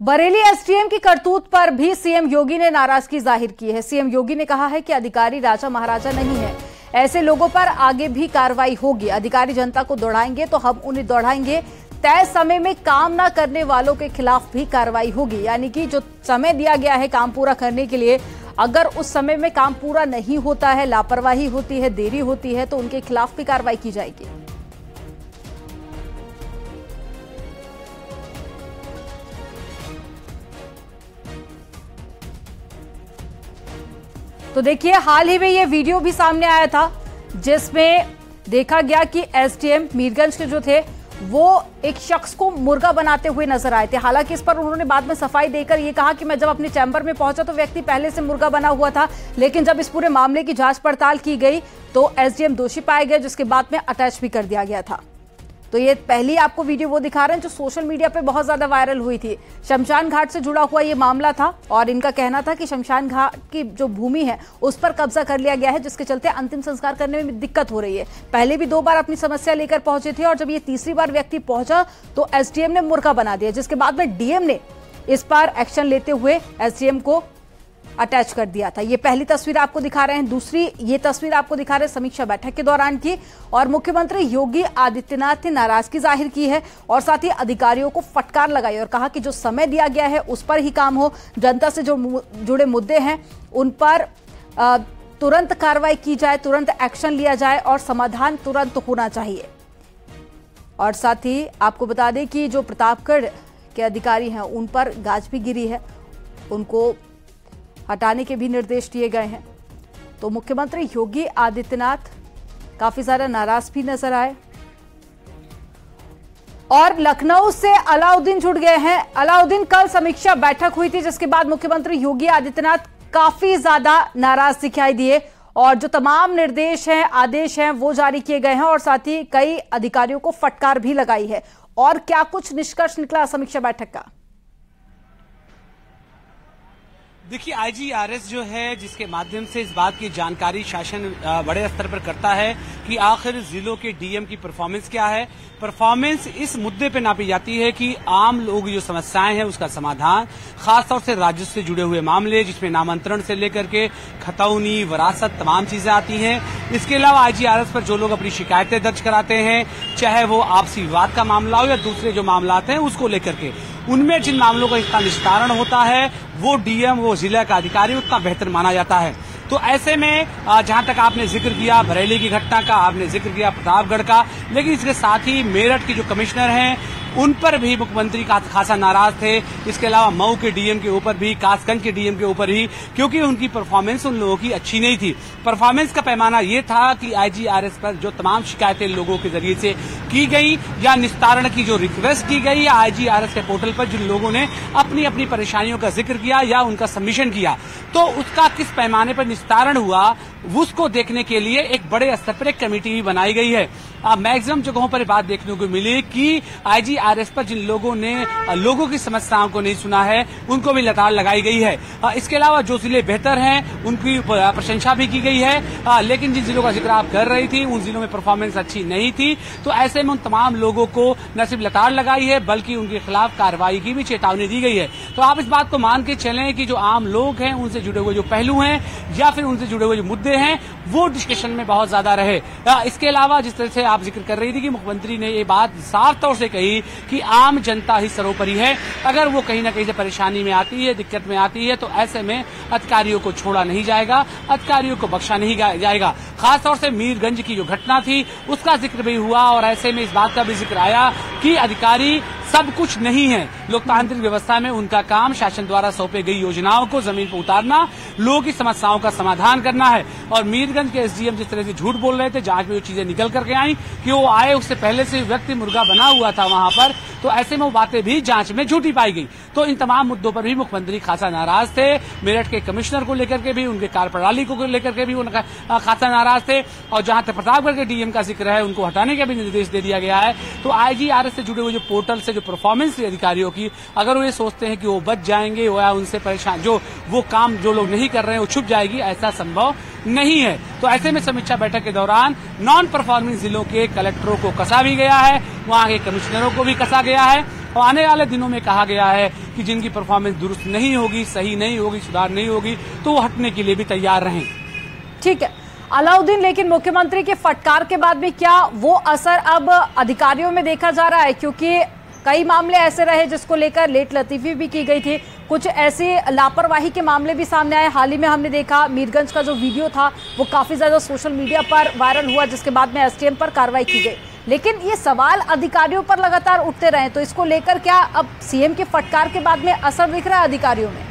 Bareilly SDM की करतूत पर भी सीएम योगी ने नाराजगी जाहिर की है। सीएम योगी ने कहा है कि अधिकारी राजा महाराजा नहीं है, ऐसे लोगों पर आगे भी कार्रवाई होगी। अधिकारी जनता को दौड़ाएंगे तो हम उन्हें दौड़ाएंगे। तय समय में काम न करने वालों के खिलाफ भी कार्रवाई होगी। यानी कि जो समय दिया गया है काम पूरा करने के लिए, अगर उस समय में काम पूरा नहीं होता है, लापरवाही होती है, देरी होती है, तो उनके खिलाफ भी कार्रवाई की जाएगी। तो देखिए, हाल ही में ये वीडियो भी सामने आया था जिसमें देखा गया कि एसडीएम मीरगंज के जो थे वो एक शख्स को मुर्गा बनाते हुए नजर आए थे। हालांकि इस पर उन्होंने बाद में सफाई देकर ये कहा कि मैं जब अपने चैम्बर में पहुंचा तो व्यक्ति पहले से मुर्गा बना हुआ था, लेकिन जब इस पूरे मामले की जांच पड़ताल की गई तो एसडीएम दोषी पाए गए, जिसके बाद में अटैच भी कर दिया गया था। तो ये पहली आपको वीडियो वो दिखा रहे हैं जो सोशल मीडिया पे बहुत ज्यादा वायरल हुई थी। शमशान घाट से जुड़ा हुआ ये मामला था और इनका कहना था कि शमशान घाट की जो भूमि है उस पर कब्जा कर लिया गया है, जिसके चलते अंतिम संस्कार करने में दिक्कत हो रही है। पहले भी 2 बार अपनी समस्या लेकर पहुंचे थे और जब ये तीसरी बार व्यक्ति पहुंचा तो एसडीएम ने मुर्गा बना दिया, जिसके बाद में डीएम ने इस पर एक्शन लेते हुए एसडीएम को अटैच कर दिया था। ये पहली तस्वीर आपको दिखा रहे हैं। दूसरी ये तस्वीर आपको दिखा रहे हैं समीक्षा बैठक के दौरान की, और मुख्यमंत्री योगी आदित्यनाथ ने नाराजगी जाहिर की है और साथ ही अधिकारियों को फटकार लगाई और कहा कि जो समय दिया गया है उस पर ही काम हो, जनता से जो जुड़े मुद्दे हैं उन पर तुरंत कार्रवाई की जाए, तुरंत एक्शन लिया जाए और समाधान तुरंत होना चाहिए। और साथ ही आपको बता दें कि जो प्रतापगढ़ के अधिकारी हैं उन पर गाज भी गिरी है, उनको हटाने के भी निर्देश दिए गए हैं। तो मुख्यमंत्री योगी आदित्यनाथ काफी ज्यादा नाराज भी नजर आए और लखनऊ से अलाउद्दीन जुड़ गए हैं। अलाउद्दीन, कल समीक्षा बैठक हुई थी जिसके बाद मुख्यमंत्री योगी आदित्यनाथ काफी ज्यादा नाराज दिखाई दिए और जो तमाम निर्देश हैं, आदेश हैं वो जारी किए गए हैं और साथ ही कई अधिकारियों को फटकार भी लगाई है। और क्या कुछ निष्कर्ष निकला समीक्षा बैठक का? देखिए, आईजीआरएस जो है जिसके माध्यम से इस बात की जानकारी शासन बड़े स्तर पर करता है कि आखिर जिलों के डीएम की परफॉर्मेंस क्या है। परफॉर्मेंस इस मुद्दे पे नापी जाती है कि आम लोग जो समस्याएं हैं उसका समाधान, खासतौर से राजस्व से जुड़े हुए मामले जिसमें नामांतरण से लेकर के खतौनी, विरासत, तमाम चीजें आती हैं। इसके अलावा आईजीआरएस पर जो लोग अपनी शिकायतें दर्ज कराते हैं, चाहे वो आपसी विवाद का मामला हो या दूसरे जो मामला हैं उसको लेकर के, उनमें जिन मामलों का इसका निस्तारण होता है वो डीएम, वो जिला का अधिकारी उतना बेहतर माना जाता है। तो ऐसे में जहां तक आपने जिक्र किया बरेली की घटना का, आपने जिक्र किया प्रतापगढ़ का, लेकिन इसके साथ ही मेरठ की जो कमिश्नर हैं उन पर भी मुख्यमंत्री का खासा नाराज थे। इसके अलावा मऊ के डीएम के ऊपर भी, कासगंज के डीएम के ऊपर ही, क्योंकि उनकी परफॉर्मेंस उन लोगों की अच्छी नहीं थी। परफॉर्मेंस का पैमाना ये था कि आईजीआरएस पर जो तमाम शिकायतें लोगों के जरिए से की गई या निस्तारण की जो रिक्वेस्ट की गई या आईजीआरएस के पोर्टल पर जिन लोगों ने अपनी अपनी परेशानियों का जिक्र किया या उनका सबमिशन किया, तो उसका किस पैमाने पर निस्तारण हुआ उसको देखने के लिए एक बड़े स्तर पर एक कमेटी भी बनाई गई है। मैक्सिमम जगहों पर बात देखने को मिली कि आईजीआरएस पर जिन लोगों ने लोगों की समस्याओं को नहीं सुना है उनको भी लताड़ लगाई गई है। इसके अलावा जो जिले बेहतर हैं उनकी प्रशंसा भी की गई है, लेकिन जिन जिलों का जिक्र आप कर रही थी उन जिलों में परफॉर्मेंस अच्छी नहीं थी। तो ऐसे में उन तमाम लोगों को न सिर्फ लताड़ लगाई है बल्कि उनके खिलाफ कार्रवाई की भी चेतावनी दी गई है। तो आप इस बात को मान के चलें कि जो आम लोग हैं उनसे जुड़े हुए जो पहलू हैं या फिर उनसे जुड़े हुए जो मुद्दे हैं वो डिस्कशन में बहुत ज्यादा रहे। इसके अलावा जिस तरह से आप जिक्र कर रही थी कि मुख्यमंत्री ने ये बात साफ तौर से कही कि आम जनता ही सर्वोपरि है, अगर वो कहीं ना कहीं से परेशानी में आती है, दिक्कत में आती है, तो ऐसे में अधिकारियों को छोड़ा नहीं जाएगा, अधिकारियों को बख्शा नहीं जाएगा। खासतौर से मीरगंज की जो घटना थी उसका जिक्र भी हुआ और ऐसे में इस बात का भी जिक्र आया कि अधिकारी सब कुछ नहीं है। लोकतांत्रिक व्यवस्था में उनका काम शासन द्वारा सौंपे गई योजनाओं को जमीन पर उतारना, लोगों की समस्याओं का समाधान करना है। और मीरगंज के एसडीएम जिस तरह से झूठ बोल रहे थे, जांच में वो चीजें निकल करके आई कि वो आए उससे पहले से व्यक्ति मुर्गा बना हुआ था वहां पर, तो ऐसे में वो बातें भी जांच में झूठी पाई गई। तो इन तमाम मुद्दों पर भी मुख्यमंत्री खासा नाराज थे। मेरठ के कमिश्नर को लेकर के भी, उनके कार्यप्रणाली को लेकर के भी उनका खासा नाराज थे। और जहां तक प्रतापगढ़ के डीएम का जिक्र है उनको हटाने का भी निर्देश दे दिया गया है। तो आईजीआरएस से जुड़े हुए जो पोर्टल से जो परफॉर्मेंस अधिकारियों की, अगर वो ये सोचते हैं कि वो बच जाएंगे या उनसे परेशान जो वो काम जो लोग नहीं कर रहे हैं वो छुप जाएगी, ऐसा संभव नहीं है। तो ऐसे में समीक्षा बैठक के दौरान नॉन परफॉर्मिंग जिलों के कलेक्टरों को कसा भी गया है, वहां के कमिश्नरों को भी कसा गया है और आने वाले दिनों में कहा गया है कि जिनकी परफॉर्मेंस दुरुस्त नहीं होगी, सही नहीं होगी, सुधार नहीं होगी, तो वो हटने के लिए भी तैयार रहें। ठीक है अलाउद्दीन, लेकिन मुख्यमंत्री के फटकार के बाद भी क्या वो असर अब अधिकारियों में देखा जा रहा है? क्योंकि कई मामले ऐसे रहे जिसको लेकर लेट लतीफी भी की गई थी, कुछ ऐसी लापरवाही के मामले भी सामने आए। हाल ही में हमने देखा मीरगंज का जो वीडियो था वो काफी ज्यादा सोशल मीडिया पर वायरल हुआ, जिसके बाद में एसडीएम पर कार्रवाई की गई। लेकिन ये सवाल अधिकारियों पर लगातार उठते रहे, तो इसको लेकर क्या अब सीएम के फटकार के बाद में असर दिख रहा है अधिकारियों में?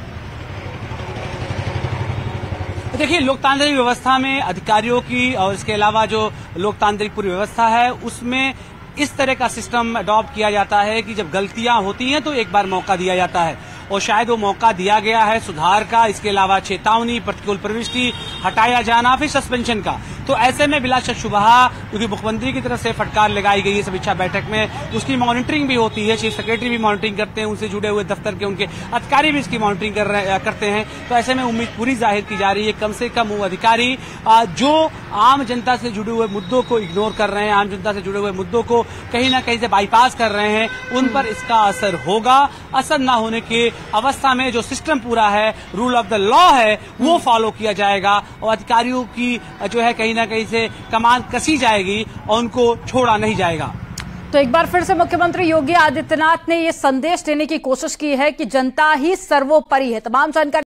देखिए, लोकतांत्रिक व्यवस्था में अधिकारियों की और इसके अलावा जो लोकतांत्रिक पूरी व्यवस्था है उसमें इस तरह का सिस्टम अडॉप्ट किया जाता है कि जब गलतियां होती हैं तो एक बार मौका दिया जाता है, और शायद वो मौका दिया गया है सुधार का, इसके अलावा चेतावनी, प्रतिकूल प्रविष्टि, हटाया जाना, फिर सस्पेंशन का। तो ऐसे में बिला शक शुबहा, क्योंकि मुख्यमंत्री की तरफ से फटकार लगाई गई है समीक्षा बैठक में, उसकी मॉनिटरिंग भी होती है, चीफ सेक्रेटरी भी मॉनिटरिंग करते हैं, उनसे जुड़े हुए दफ्तर के उनके अधिकारी भी इसकी मॉनिटरिंग करते हैं। तो ऐसे में उम्मीद पूरी जाहिर की जा रही है कम से कम वो अधिकारी जो आम जनता से जुड़े हुए मुद्दों को इग्नोर कर रहे हैं, आम जनता से जुड़े हुए मुद्दों को कहीं ना कहीं से बाईपास कर रहे हैं, उन पर इसका असर होगा। असर न होने के अवस्था में जो सिस्टम पूरा है, रूल ऑफ द लॉ है, वो फॉलो किया जाएगा और अधिकारियों की जो है कहीं ना कहीं से कमान कसी जाएगी और उनको छोड़ा नहीं जाएगा। तो एक बार फिर से मुख्यमंत्री योगी आदित्यनाथ ने ये संदेश देने की कोशिश की है कि जनता ही सर्वोपरि है। तमाम जानकारी